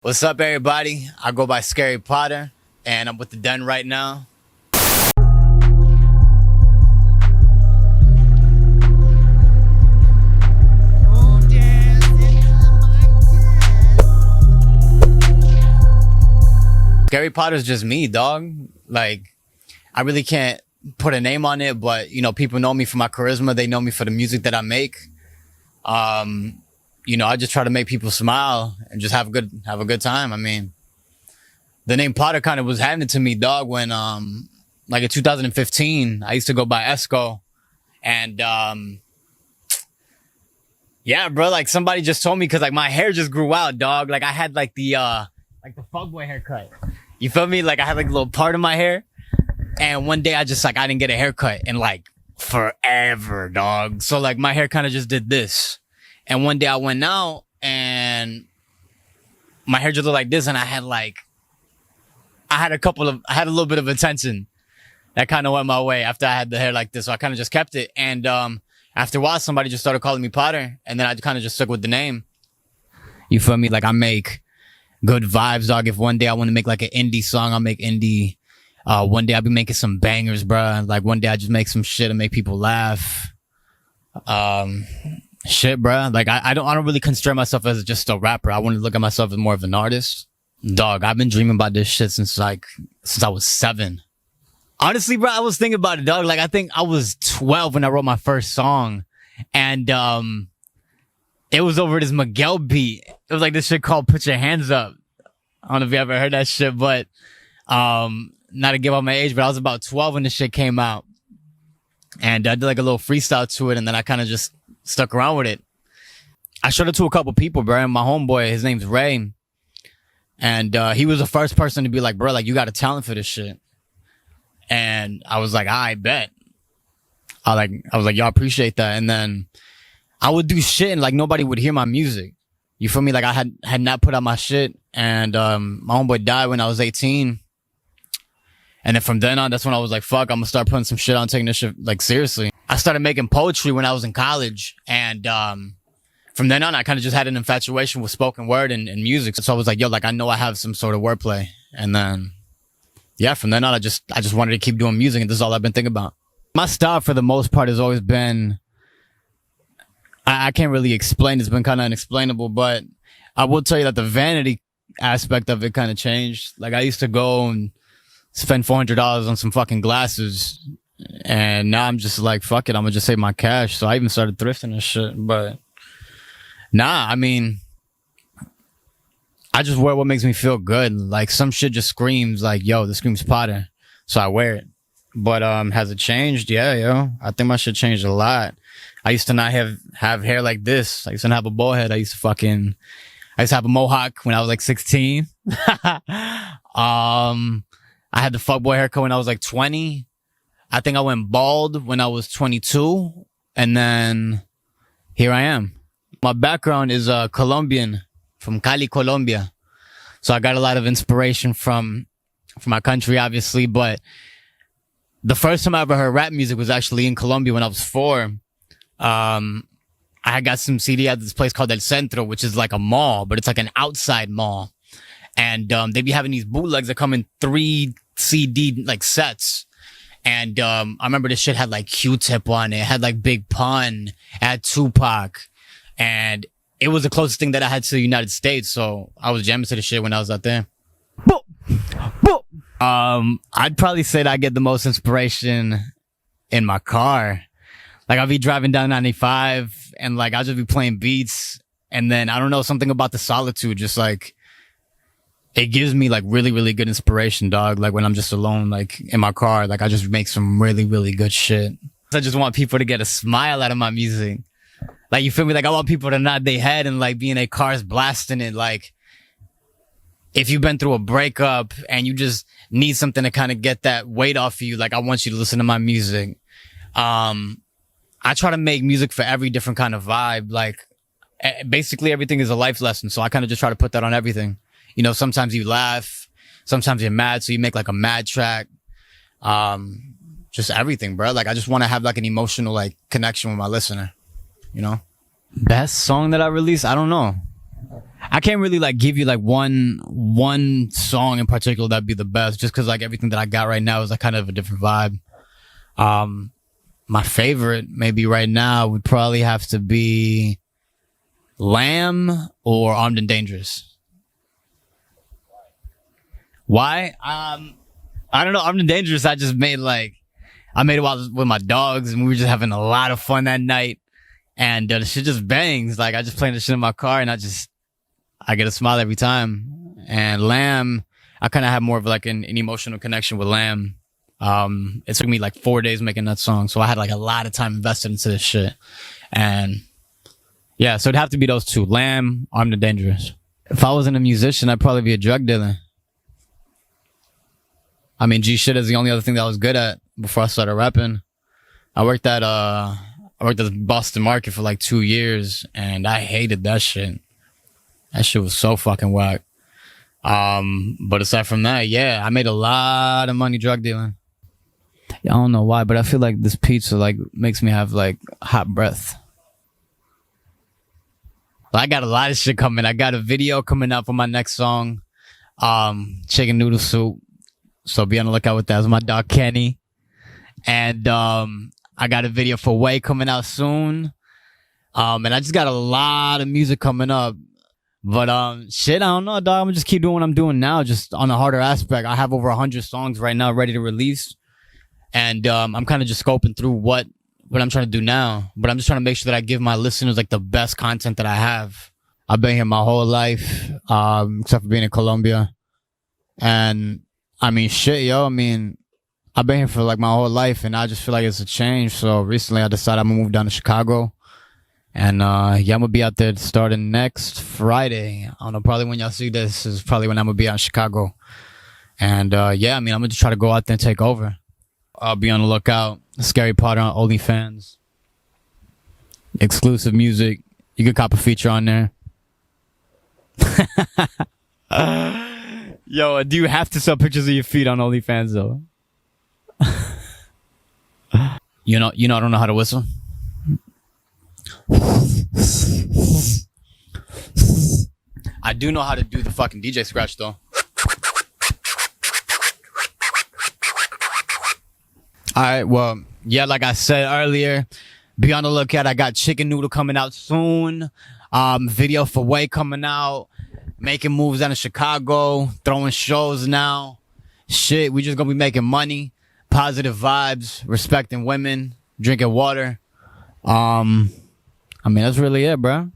What's up, everybody? I go by Scary Potter, and I'm with the Den right now. Scary Potter's just me, dog. Like, I really can't put a name on it, but, you know, people know me for my charisma. They know me for the music that I make. I just try to make people smile and just have a good time. I mean, the name Potter kind of was handed to me, dog, when, like in 2015, I used to go by Esco. And, yeah, bro, like somebody just told me, cause like my hair just grew out, dog. Like I had like the fuckboy haircut. You feel me? Like I had like a little part of my hair. And one day I didn't get a haircut in like forever, dog. So like my hair kind of just did this. And one day I went out and my hair just looked like this. And I had a little bit of attention that kind of went my way after I had the hair like this. So I kind of just kept it. And, after a while, somebody just started calling me Potter. And then I kind of just stuck with the name. You feel me? Like I make good vibes, dog. If one day I want to make like an indie song, I'll make indie. One day I'll be making some bangers, bruh. Like one day I just make some shit and make people laugh. Shit, bruh. Like I don't really consider myself as just a rapper. I want to look at myself as more of an artist. Dog, I've been dreaming about this shit since I was 7. Honestly, bro, I was thinking about it, dog. Like I think I was 12 when I wrote my first song. And it was over this Miguel beat. It was like this shit called Put Your Hands Up. I don't know if you ever heard that shit, but not to give out my age, but I was about 12 when this shit came out. And I did like a little freestyle to it, and then I kind of just stuck around with it. I showed it to a couple people, bro. And my homeboy, his name's Ray. And he was the first person to be like, bro, like you got a talent for this shit. And I was like, I bet. I was like, y'all appreciate that. And then I would do shit and like nobody would hear my music. You feel me? Like I had not put out my shit. And my homeboy died when I was 18. And then from then on, that's when I was like, fuck, I'm gonna start putting some shit on, taking this shit like seriously. I started making poetry when I was in college. And from then on, I kind of just had an infatuation with spoken word and music. So I was like, yo, like I know I have some sort of wordplay. And then yeah, from then on, I just wanted to keep doing music, and this is all I've been thinking about. My style, for the most part, has always been, I can't really explain. It's been kind of unexplainable, but I will tell you that the vanity aspect of it kind of changed. Like I used to go and spend $400 on some fucking glasses, and now I'm just like, fuck it, I'm gonna just save my cash. So I even started thrifting and shit. But nah, I mean, I just wear what makes me feel good. Like some shit just screams like, yo, this screams Potter. So I wear it. But has it changed? Yeah, yo. I think my shit changed a lot. I used to not have hair like this. I used to not have a bald head. I used to have a mohawk when I was like 16. I had the fuckboy haircut when I was like 20. I think I went bald when I was 22. And then here I am. My background is Colombian. From Cali, Colombia. So I got a lot of inspiration from my country, obviously. But the first time I ever heard rap music was actually in Colombia when I was 4. I had got some CD at this place called El Centro, which is like a mall, but it's like an outside mall. And they be having these bootlegs that come in 3 CD like sets. And I remember this shit had like Q-Tip on it. It had like Big Pun, it had Tupac. And it was the closest thing that I had to the United States, so I was jamming to the shit when I was out there. I'd probably say that I get the most inspiration in my car. Like I'll be driving down 95 and like I'll just be playing beats, and then I don't know, something about the solitude, just like it gives me like really, really good inspiration, dog. Like when I'm just alone, like in my car, like I just make some really, really good shit. I just want people to get a smile out of my music. Like, you feel me? Like, I want people to nod their head and, like, be in their cars blasting it. Like, if you've been through a breakup and you just need something to kind of get that weight off of you, like, I want you to listen to my music. I try to make music for every different kind of vibe. Like, basically everything is a life lesson. So I kind of just try to put that on everything. You know, sometimes you laugh. Sometimes you're mad. So you make, like, a mad track. Just everything, bro. Like, I just want to have, like, an emotional, like, connection with my listener. You know, best song that I released, I don't know. I can't really like give you like one song in particular that'd be the best, just because like everything that I got right now is like kind of a different vibe. My favorite maybe right now would probably have to be Lamb or Armed and Dangerous. Why? I don't know. Armed and Dangerous, I made it while I was with my dogs, and we were just having a lot of fun that night. And the shit just bangs. Like, I just play the shit in my car, and I get a smile every time. And Lamb, I kind of have more of like an emotional connection with Lamb. It took me like 4 days making that song, so I had like a lot of time invested into this shit. And yeah, so it'd have to be those two, Lamb, Armed and Dangerous. If I wasn't a musician, I'd probably be a drug dealer. I mean, G shit is the only other thing that I was good at before I started rapping. I worked at the Boston market for like 2 years, and I hated that shit. That shit was so fucking whack. But aside from that, yeah, I made a lot of money drug dealing. Yeah, I don't know why, but I feel like this pizza like makes me have like hot breath. I got a lot of shit coming. I got a video coming out for my next song, chicken noodle soup. So be on the lookout with that. It's my dog Kenny. And I got a video for Way coming out soon. And I just got a lot of music coming up. But shit, I don't know, dog. I'm gonna just keep doing what I'm doing now, just on the harder aspect. I have over 100 songs right now ready to release. And I'm kind of just scoping through what I'm trying to do now. But I'm just trying to make sure that I give my listeners like the best content that I have. I've been here my whole life, except for being in Colombia. And I mean, shit, yo. I mean, I've been here for like my whole life, and I just feel like it's a change. So recently I decided I'm gonna move down to Chicago. And yeah, I'm gonna be out there starting next Friday. I don't know, probably when y'all see this is probably when I'm gonna be out in Chicago. And yeah, I mean, I'm gonna just try to go out there and take over. I'll be on the lookout. Scary Potter on OnlyFans. Exclusive music. You could cop a feature on there. Yo, do you have to sell pictures of your feet on OnlyFans though? You know, I don't know how to whistle. I do know how to do the fucking DJ scratch though. Alright, well, yeah, like I said earlier, be on the lookout. I got Chicken Noodle coming out soon. Video for Way coming out. Making moves down in Chicago. Throwing shows now. Shit, we just gonna be making money. Positive vibes. Respecting women. Drinking water. I mean, that's really it, bro.